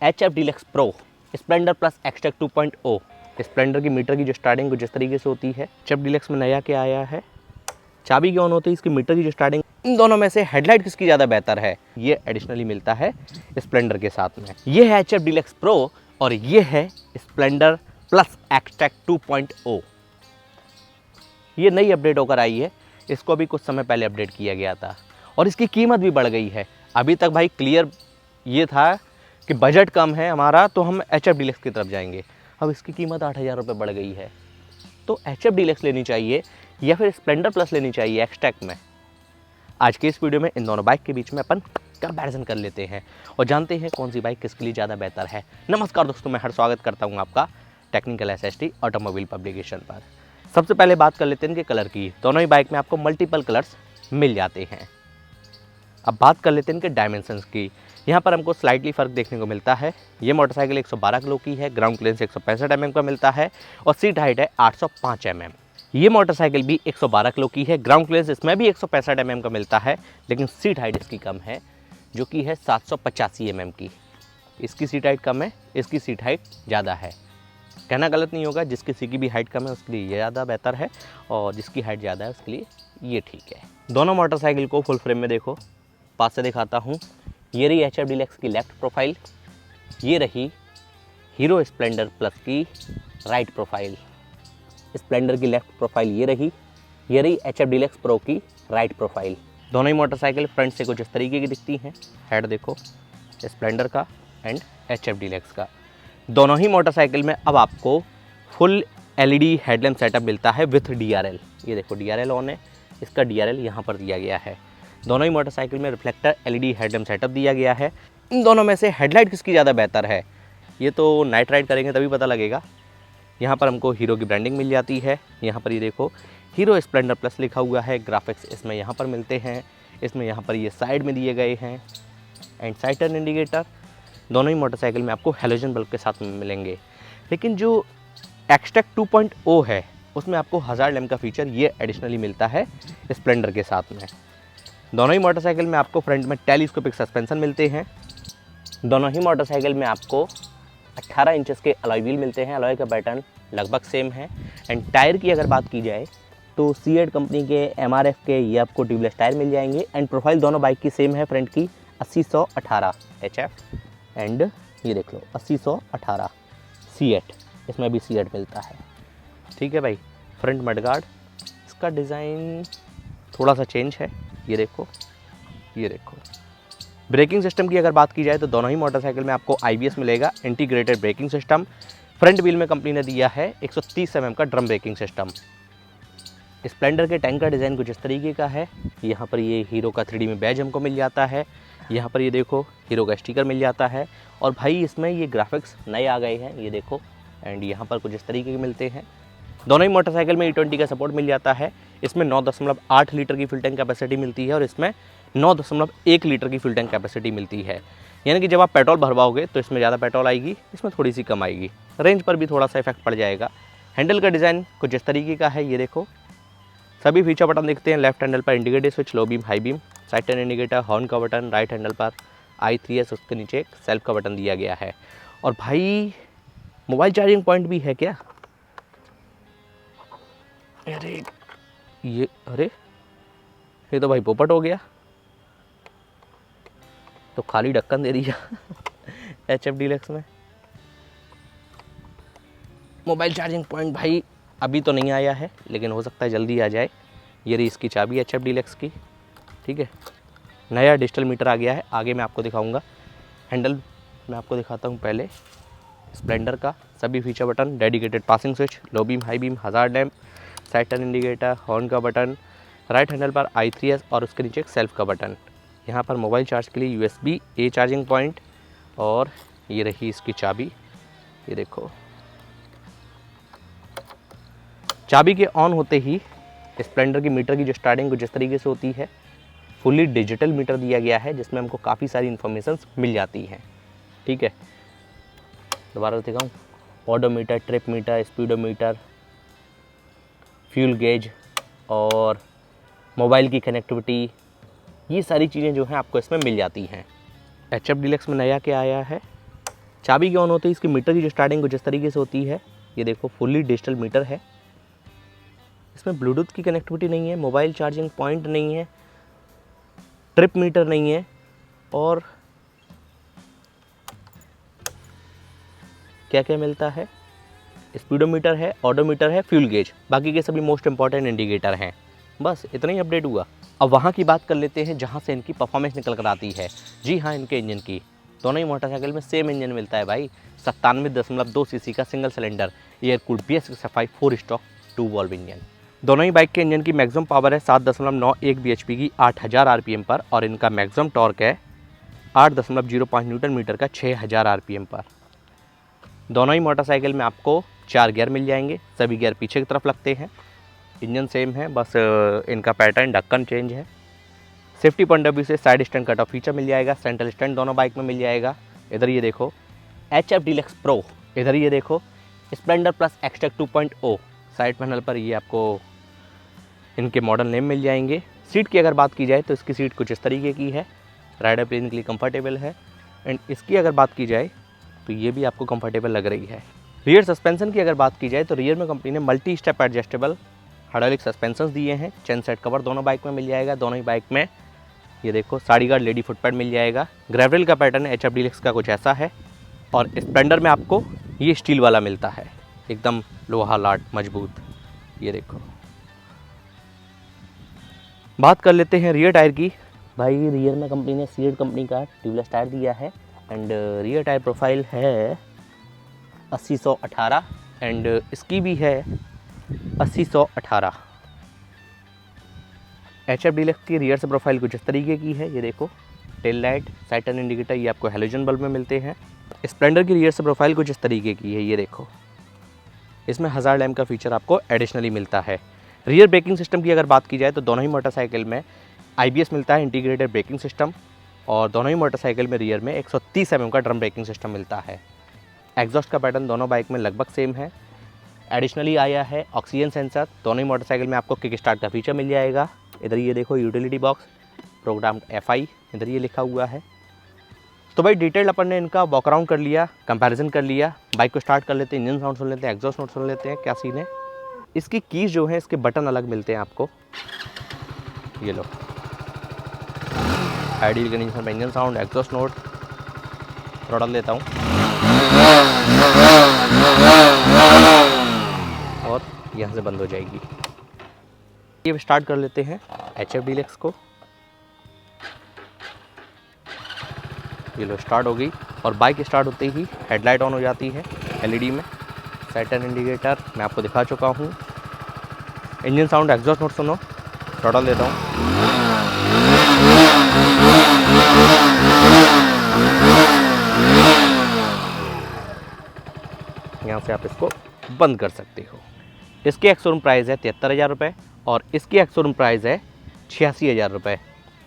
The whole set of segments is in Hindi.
HF deluxe pro Splendor plus XTEC 2.0। Splendor की मीटर की जो स्टार्टिंग कुछ इस तरीके से होती है। HF डीलक्स में नया क्या आया है, चाबी की ऑन होती है इसकी मीटर की जो स्टार्टिंग। इन दोनों में से हेडलाइट किसकी ज़्यादा बेहतर है, ये एडिशनली मिलता है स्प्लेंडर के साथ में। ये है HF डीलक्स प्रो और ये है स्प्लेंडर प्लस एक्सटेक 2.0। ये नई अपडेट होकर आई है, इसको भी कुछ समय पहले अपडेट किया गया था और इसकी कीमत भी बढ़ गई है। अभी तक भाई क्लियर ये था कि बजट कम है हमारा तो हम HF डीलक्स की तरफ जाएंगे, अब इसकी कीमत 8,000 रुपये बढ़ गई है। तो HF डीलक्स लेनी चाहिए या फिर स्प्लेंडर प्लस लेनी चाहिए एक्सटेक में। आज के इस वीडियो में इन दोनों बाइक के बीच में अपन कंपैरिजन कर लेते हैं और जानते हैं कौन सी बाइक किसके लिए ज़्यादा बेहतर है। नमस्कार दोस्तों, मैं हर स्वागत करता हूं आपका टेक्निकल SST ऑटोमोबाइल पब्लिकेशन पर। सबसे पहले बात कर लेते हैं इनके कलर की। दोनों ही बाइक में आपको मल्टीपल कलर्स मिल जाते हैं। अब बात कर लेते हैं इनके डायमेंशंस की। यहाँ पर हमको स्लाइटली फ़र्क देखने को मिलता है। ये मोटरसाइकिल 112 किलो की है, ग्राउंड क्लियरेंस 165 mm का मिलता है और सीट हाइट है 805 mm। ये मोटरसाइकिल भी 112 किलो की है, ग्राउंड क्लियरेंस इसमें भी 165 mm का मिलता है, लेकिन सीट हाइट इसकी कम है जो कि है 785 mm की। इसकी सीट हाइट कम है, इसकी सीट हाइट ज़्यादा है। कहना गलत नहीं होगा, जिसकी सीट की भी हाइट कम है उसके लिए ये ज़्यादा बेहतर है और जिसकी हाइट ज़्यादा है उसके लिए ये ठीक है। दोनों मोटरसाइकिल को फुल फ्रेम में देखो, पास से दिखाता हूँ। ये रही HF डीलक्स की लेफ़्ट प्रोफाइल, ये रही हीरो स्प्लेंडर प्लस की राइट प्रोफाइल। स्प्लेंडर की लेफ़्ट प्रोफाइल ये रही HF डीलक्स प्रो की राइट प्रोफाइल। दोनों ही मोटरसाइकिल फ्रंट से कुछ इस तरीके की दिखती हैं। हेड देखो स्प्लेंडर का एंड HF डीलक्स का। दोनों ही मोटरसाइकिल में अब आपको फुल LED हेडलैम्प सेटअप मिलता है विथ DRL। ये देखो DRL ऑन है, इसका DRL यहाँ पर दिया गया है। दोनों ही मोटरसाइकिल में रिफ्लेक्टर LED हेडलैम्प सेटअप दिया गया है। इन दोनों में से हेडलाइट किसकी ज़्यादा बेहतर है, ये तो नाइट राइड करेंगे तभी पता लगेगा। यहाँ पर हमको हीरो की ब्रांडिंग मिल जाती है। यहाँ पर ये देखो हीरो स्प्लेंडर प्लस लिखा हुआ है। ग्राफिक्स इसमें यहाँ पर मिलते हैं, इसमें यहाँ पर ये साइड में दिए गए हैं एंड साइड टर्न इंडिकेटर। दोनों ही मोटरसाइकिल में आपको हेलोजन बल्ब के साथ में मिलेंगे, लेकिन जो एक्सटेक 2.0 है उसमें आपको हज़ार्ड लैम्प का फीचर ये एडिशनली मिलता है स्प्लेंडर के साथ में। दोनों ही मोटरसाइकिल में आपको फ्रंट में टेलीस्कोपिक सस्पेंशन मिलते हैं। दोनों ही मोटरसाइकिल में आपको 18 इंचेस के अलॉय व्हील मिलते हैं। अलॉय का पैटर्न लगभग सेम है एंड टायर की अगर बात की जाए तो सीएट कंपनी के MRF के ये आपको ट्यूबलेस टायर मिल जाएंगे एंड प्रोफाइल दोनों बाइक की सेम है। फ्रंट की 80-118 HF एंड ये देख लो 80-118 सीएट, इसमें भी सीएट मिलता है। ठीक है भाई। फ्रंट मडगार्ड, इसका डिज़ाइन थोड़ा सा चेंज है। ये देखो ब्रेकिंग सिस्टम की अगर बात की जाए तो दोनों ही मोटरसाइकिल में आपको IBS मिलेगा, integrated braking system. Front wheel में कंपनी ने दिया है 130 mm का ड्रम ब्रेकिंग सिस्टम। स्प्लेंडर के टैंक का डिज़ाइन कुछ इस तरीके का है। यहाँ पर ये हीरो का 3D में बैज हमको मिल जाता है। यहाँ पर ये देखो हीरो का स्टिकर मिल जाता है और भाई इसमें ये ग्राफिक्स नए आ गए हैं, ये देखो एंड यहाँ पर कुछ इस तरीके के मिलते हैं। दोनों ही मोटरसाइकिल में E20 का सपोर्ट मिल जाता है। इसमें 9.8 लीटर की फ्यूल टैंक कैपेसिटी मिलती है और इसमें 9.1 लीटर की फ्यूल टैंक कैपेसिटी मिलती है। यानी कि जब आप पेट्रोल भरवाओगे तो इसमें ज़्यादा पेट्रोल आएगी, इसमें थोड़ी सी कम आएगी। रेंज पर भी थोड़ा सा इफेक्ट पड़ जाएगा। हैंडल का डिज़ाइन कुछ इस तरीके का है। ये देखो सभी फीचर बटन दिखते हैं। लेफ्ट हैंडल पर indicator switch, low beam, high beam, side turn indicator, horn का बटन। राइट हैंडल पर I3S, उसके नीचे एक सेल्फ का बटन दिया गया है। और भाई मोबाइल चार्जिंग पॉइंट भी है क्या? अरे ये तो भाई पोपट हो गया, तो खाली ढक्कन दे दिया HF डीलक्स में। मोबाइल चार्जिंग पॉइंट भाई अभी तो नहीं आया है, लेकिन हो सकता है जल्दी आ जाए। ये रही इसकी चाबी HF डीलक्स की। ठीक है, नया डिजिटल मीटर आ गया है, आगे मैं आपको दिखाऊंगा। हैंडल मैं आपको दिखाता हूँ पहले। स्प्लेंडर का सभी feature button, dedicated passing switch, low beam, high beam, hazard lamp, side turn indicator, horn का बटन। राइट हैंडल पर I3S और उसके नीचे एक सेल्फ का बटन। यहाँ पर मोबाइल चार्ज के लिए USB-A चार्जिंग पॉइंट और ये रही इसकी चाबी। ये देखो चाबी के ऑन होते ही स्प्लेंडर की मीटर की जो स्टार्टिंग कुछ इस तरीके से होती है। फुली डिजिटल मीटर दिया गया है जिसमें हमको काफ़ी सारी इन्फॉर्मेशन मिल जाती हैं। ठीक है, दोबारा दिखाऊँ। Odometer, trip meter, speedometer, fuel gauge और मोबाइल की कनेक्टिविटी, ये सारी चीज़ें जो हैं आपको इसमें मिल जाती हैं। HF डीलक्स में नया क्या आया है, चाबी के ऑन होते ही इसकी मीटर की जो स्टार्टिंग कुछ इस तरीके से होती है। ये देखो फुल्ली डिजिटल मीटर है। इसमें ब्लूटूथ की कनेक्टिविटी नहीं है, मोबाइल चार्जिंग पॉइंट नहीं है, ट्रिप मीटर नहीं है, और क्या क्या मिलता है, स्पीडोमीटर है, ऑडोमीटर है, फ्यूल गेज, बाकी के सभी मोस्ट इंपॉर्टेंट इंडिकेटर हैं। बस इतना ही अपडेट हुआ। अब वहाँ की बात कर लेते हैं जहाँ से इनकी परफॉर्मेंस निकल कर आती है। जी हाँ, इनके इंजन की। दोनों ही मोटरसाइकिल में सेम इंजन मिलता है भाई, 97.2 सीसी का single cylinder air cooled BS6 4 stock 2 valve engine. दोनों ही बाइक के इंजन की मैक्सिमम पावर है 7.91 bhp की 8000 RPM पर, और इनका मैक्सिमम टॉर्क है 8.05 न्यूटन मीटर का 6000 RPM पर। दोनों ही मोटरसाइकिल में आपको 4 गियर मिल जाएंगे, सभी गियर पीछे की तरफ लगते हैं। इंजन सेम है, बस इनका पैटर्न ढक्कन चेंज है। सेफ्टी पॉइंट ऑफ व्यू से side stand cut off feature मिल जाएगा, सेंट्रल स्टैंड दोनों बाइक में मिल जाएगा। इधर ये देखो HF डीलक्स प्रो, इधर ये देखो Splendor plus XTEC 2.0। Side panel पर ये आपको इनके मॉडल नेम मिल जाएंगे। सीट की अगर बात की जाए तो इसकी सीट कुछ इस तरीके की है, राइडर प्लेन के लिए कंफर्टेबल है। एंड इसकी अगर बात की जाए तो ये भी आपको कंफर्टेबल लग रही है। रियर सस्पेंशन की अगर बात की जाए तो रियर में कंपनी ने multi step adjustable hydraulic suspension दिए हैं। चेन सेट कवर दोनों बाइक में मिल जाएगा। दोनों ही बाइक में ये देखो साड़ी गार्ड लेडी फुटपैड मिल जाएगा। ग्रेवल का पैटर्न HF डीलक्स का कुछ ऐसा है, और स्प्लेंडर में आपको ये स्टील वाला मिलता है, एकदम लोहा लाट मजबूत। ये देखो। बात कर लेते हैं रियर टायर की। भाई रियर में कंपनी ने सीएट कंपनी का ट्यूबलेस टायर दिया है, एंड रियर टायर प्रोफाइल है 80-118, एंड इसकी भी है 80-118। HF डीलक्स की रियर से प्रोफाइल कुछ इस तरीके की है। ये देखो tail light, side turn indicator ये आपको हैलोजन बल्ब में मिलते हैं। स्प्लेंडर की रियर से प्रोफाइल कुछ इस तरीके की है। ये देखो इसमें हज़ार्ड लैम्प का फीचर आपको एडिशनली मिलता है। रियर ब्रेकिंग सिस्टम की अगर बात की जाए तो दोनों ही मोटरसाइकिल में IBS मिलता है, इंटीग्रेटेड ब्रेकिंग सिस्टम, और दोनों ही मोटरसाइकिल में रियर में 130 mm का ड्रम ब्रेकिंग सिस्टम मिलता है। एग्जॉस्ट का पैटर्न दोनों बाइक में लगभग सेम है। एडिशनली आया है ऑक्सीजन सेंसर। दोनों ही मोटरसाइकिल में आपको किक स्टार्ट का फीचर मिल जाएगा। इधर ये देखो यूटिलिटी बॉक्स, प्रोग्राम FI इधर ये लिखा हुआ है। तो भाई डिटेल अपन ने इनका वॉक अराउंड कर लिया, कंपैरिजन कर लिया। बाइक को स्टार्ट कर लेते हैं, इंजन साउंड सुन लेते हैं, एग्जॉस्ट नोट सुन लेते हैं, क्या सीन है। इसकी कीज जो है, इसके बटन अलग मिलते हैं आपको। ये लो आइडियल कंडीशन में engine sound, exhaust note, throttle देता हूँ और यहाँ से बंद हो जाएगी। ये स्टार्ट कर लेते हैं HF डीलक्स को। ये लो स्टार्ट हो गई, और बाइक स्टार्ट होते ही हेडलाइट ऑन हो जाती है LED में। साइड टर्न इंडिकेटर मैं आपको दिखा चुका हूँ। इंजन साउंड, एग्जॉस्ट नोट सुनो, थ्रॉटल देता हूँ। यहाँ से आप इसको बंद कर सकते हो। इसकी एक्स-शोरूम प्राइस है 73,000 रुपये, और इसकी एक्स-शोरूम प्राइस है 86,000 रुपये।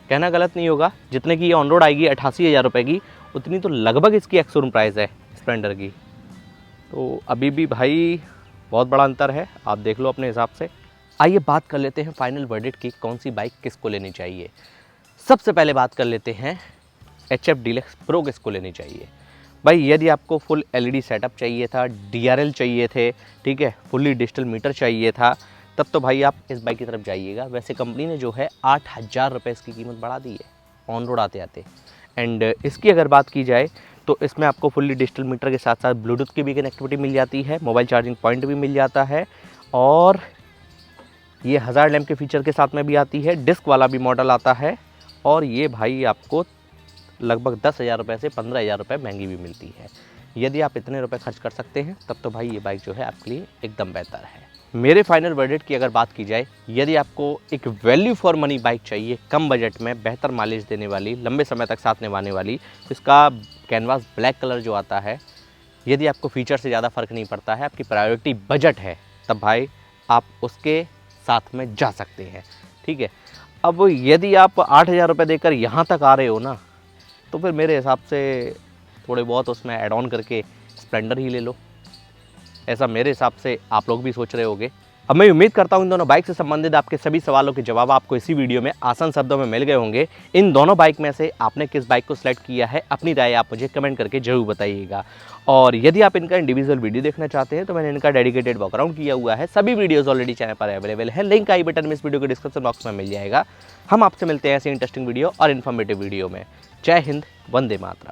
कहना गलत नहीं होगा, जितने की ये ऑन रोड आएगी 88,000 रुपये की, उतनी तो लगभग इसकी एक्स-शोरूम प्राइस है स्प्लेंडर की। तो अभी भी भाई बहुत बड़ा अंतर है, आप देख लो अपने हिसाब से। आइए बात कर लेते हैं फाइनल वर्डिक्ट की, कौन सी बाइक किसको लेनी चाहिए। सबसे पहले बात कर लेते हैं HF डीलक्स प्रो किसको लेनी चाहिए। भाई यदि आपको फुल LED सेटअप चाहिए था, DRL चाहिए थे, ठीक है, फुल्ली डिजिटल मीटर चाहिए था, तब तो भाई आप इस बाइक की तरफ जाइएगा। वैसे कंपनी ने जो है 8,000 रुपये इसकी कीमत बढ़ा दी है ऑन रोड आते आते। एंड इसकी अगर बात की जाए तो इसमें आपको फुल्ली डिजिटल मीटर के साथ साथ ब्लूटूथ की भी कनेक्टिविटी मिल जाती है, मोबाइल चार्जिंग पॉइंट भी मिल जाता है, और ये हज़ार्ड लैम्प के फीचर के साथ में भी आती है। डिस्क वाला भी मॉडल आता है, और ये भाई आपको लगभग 10,000 रुपये से 15,000 रुपये महंगी भी मिलती है। यदि आप इतने रुपए खर्च कर सकते हैं तब तो भाई ये बाइक जो है आपके लिए एकदम बेहतर है। मेरे फाइनल वर्डिक्ट की अगर बात की जाए, यदि आपको एक वैल्यू फॉर मनी बाइक चाहिए, कम बजट में बेहतर माइलेज देने वाली, लंबे समय तक साथ निभाने वाली, तो इसका कैनवास ब्लैक कलर जो आता है, यदि आपको फीचर से ज़्यादा फ़र्क नहीं पड़ता है, आपकी प्रायोरिटी बजट है, तब भाई आप उसके साथ में जा सकते हैं। ठीक है, अब यदि आप 8,000 रुपये देकर यहाँ तक आ रहे हो ना, तो फिर मेरे हिसाब से थोड़े बहुत उसमें ऐड ऑन करके स्प्लेंडर ही ले लो। ऐसा मेरे हिसाब से आप लोग भी सोच रहे होगे, अब मैं उम्मीद करता हूँ इन दोनों बाइक से संबंधित आपके सभी सवालों के जवाब आपको इसी वीडियो में आसान शब्दों में मिल गए होंगे। इन दोनों बाइक में से आपने किस बाइक को सिलेक्ट किया है, अपनी राय आप मुझे कमेंट करके जरूर बताइएगा। और यदि आप इनका इंडिविजुअल वीडियो देखना चाहते हैं तो मैंने इनका डेडिकेटेड वॉकअराउंड किया हुआ है। सभी वीडियोस ऑलरेडी चैनल पर अवेलेबल है, लिंक आई बटन में इस वीडियो के डिस्क्रिप्शन बॉक्स में मिल जाएगा। हम आपसे मिलते हैं ऐसे इंटरेस्टिंग वीडियो और इन्फॉर्मेटिव वीडियो में। जय हिंद, वंदे मातरम।